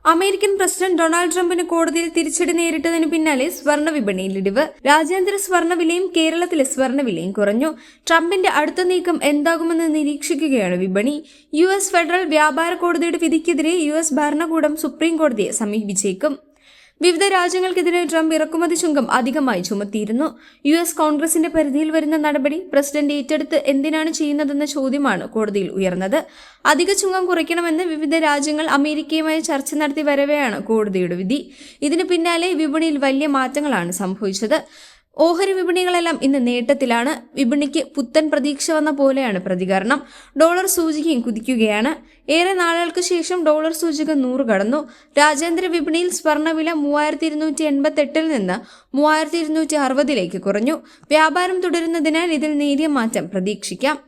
American president Donald ട്രംപിന് കോടതിയിൽ തിരിച്ചടി നേരിട്ടതിന് പിന്നാലെ സ്വർണ്ണ വിപണിയിൽ ഇടിവ്. രാജ്യാന്തര സ്വർണ്ണവിലയും കേരളത്തിലെ സ്വർണ്ണവിലയും കുറഞ്ഞു. ട്രംപിന്റെ അടുത്ത നീക്കം എന്താകുമെന്ന് നിരീക്ഷിക്കുകയാണ് വിപണി. US ഫെഡറൽ വ്യാപാര കോടതിയുടെ വിധിക്കെതിരെ US ഭരണകൂടം സുപ്രീം കോടതിയെ സമീപിച്ചേക്കും. വിവിധ രാജ്യങ്ങൾക്കെതിരെ ട്രംപ് ഇറക്കുമതി ചുങ്കം അധികമായി ചുമത്തിയിരുന്നു. US കോൺഗ്രസിന്റെ പരിധിയിൽ വരുന്ന നടപടി പ്രസിഡന്റ് ഏറ്റെടുത്ത് എന്തിനാണ് ചെയ്യുന്നതെന്ന ചോദ്യമാണ് കോടതിയിൽ ഉയർന്നത്. അധിക ചുങ്കം കുറയ്ക്കണമെന്ന് വിവിധ രാജ്യങ്ങൾ അമേരിക്കയുമായി ചർച്ച നടത്തി വരവെയാണ് കോടതിയുടെ വിധി. ഇതിന് പിന്നാലെ വിപണിയിൽ വലിയ മാറ്റങ്ങളാണ് സംഭവിച്ചത്. ഓഹരി വിപണികളെല്ലാം ഇന്ന് നേട്ടത്തിലാണ്. വിപണിക്ക് പുത്തൻ പ്രതീക്ഷ വന്ന പോലെയാണ് പ്രതികരണം. ഡോളർ സൂചികയും കുതിക്കുകയാണ്. ഏറെ നാളുകൾക്ക് ശേഷം ഡോളർ സൂചിക 100 കടന്നു. രാജ്യാന്തര വിപണിയിൽ സ്വർണ്ണവില 3288 നിന്ന് 3260 കുറഞ്ഞു. വ്യാപാരം തുടരുന്നതിനാൽ ഇതിൽ നേരിയ മാറ്റം പ്രതീക്ഷിക്കാം.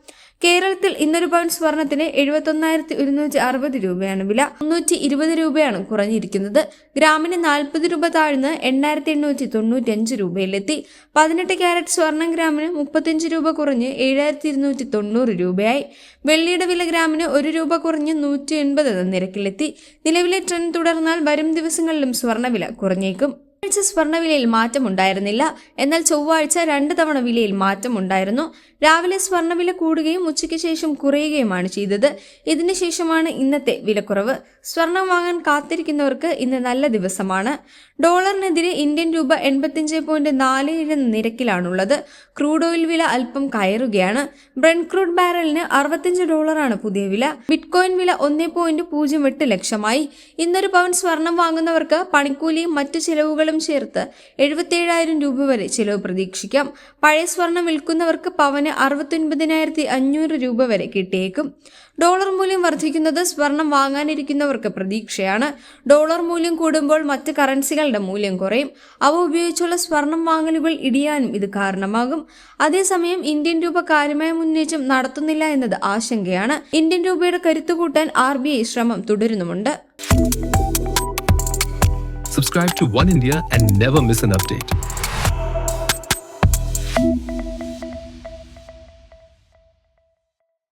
കേരളത്തിൽ ഇന്നൊരു പവൻ സ്വർണത്തിന് 71,160 രൂപയാണ് വില. 320 രൂപയാണ് കുറഞ്ഞിരിക്കുന്നത്. ഗ്രാമിന് 40 രൂപ താഴ്ന്ന് 8,895 രൂപയിലെത്തി. 18 ക്യാരറ്റ് സ്വർണം ഗ്രാമിന് 35 രൂപ കുറഞ്ഞ് 7,290 രൂപയായി. വെള്ളിയുടെ വില ഗ്രാമിന് 1 രൂപ കുറഞ്ഞ് 180 എന്ന നിരക്കിലെത്തി. നിലവിലെ ട്രെൻഡ് തുടർന്നാൽ വരും ദിവസങ്ങളിലും സ്വർണ്ണവില കുറഞ്ഞേക്കും. സ്വർണ്ണവിലയിൽ മാറ്റമുണ്ടായിരുന്നില്ല. എന്നാൽ ചൊവ്വാഴ്ച 2 തവണ വിലയിൽ മാറ്റമുണ്ടായിരുന്നു. രാവിലെ സ്വർണ്ണവില കൂടുകയും ഉച്ചയ്ക്ക് ശേഷം കുറയുകയുമാണ് ചെയ്തത്. ഇതിന് ശേഷമാണ് ഇന്നത്തെ വിലക്കുറവ്. സ്വർണം വാങ്ങാൻ കാത്തിരിക്കുന്നവർക്ക് ഇന്ന് നല്ല ദിവസമാണ്. ഡോളറിനെതിരെ ഇന്ത്യൻ രൂപ 85.47 എന്ന നിരക്കിലാണുള്ളത്. ക്രൂഡ് ഓയിൽ വില അല്പം കയറുകയാണ്. ബ്രന്റ് ക്രൂഡ് ബാരലിന് $65 പുതിയ വില. ബിറ്റ്കോയിൻ വില 1.08 ലക്ഷമായി. ഇന്നൊരു പവൻ സ്വർണം വാങ്ങുന്നവർക്ക് പണിക്കൂലിയും മറ്റു ചിലവുകളും ചേർത്ത് 77,000 രൂപ വരെ ചിലവ് പ്രതീക്ഷിക്കാം. പഴയ സ്വർണം വിൽക്കുന്നവർക്ക് പവന് 69,500 രൂപ വരെ കിട്ടിയേക്കും. ഡോളർ മൂല്യം വർദ്ധിക്കുന്നത് സ്വർണം വാങ്ങാനിരിക്കുന്നവർക്ക് പ്രതീക്ഷയാണ്. ഡോളർ മൂല്യം കൂടുമ്പോൾ മറ്റ് കറൻസികളുടെ മൂല്യം കുറയും. അവ ഉപയോഗിച്ചുള്ള സ്വർണം വാങ്ങലുകൾ ഇടിയാനും ഇത് കാരണമാകും. അതേസമയം ഇന്ത്യൻ രൂപ കാര്യമായ മുന്നേറ്റം നടത്തുന്നില്ല എന്നത് ആശങ്കയാണ്. ഇന്ത്യൻ രൂപയുടെ കരുത്ത് കൂട്ടാൻ RBI ശ്രമം തുടരുന്നുമുണ്ട്. Subscribe to One India and never miss an update.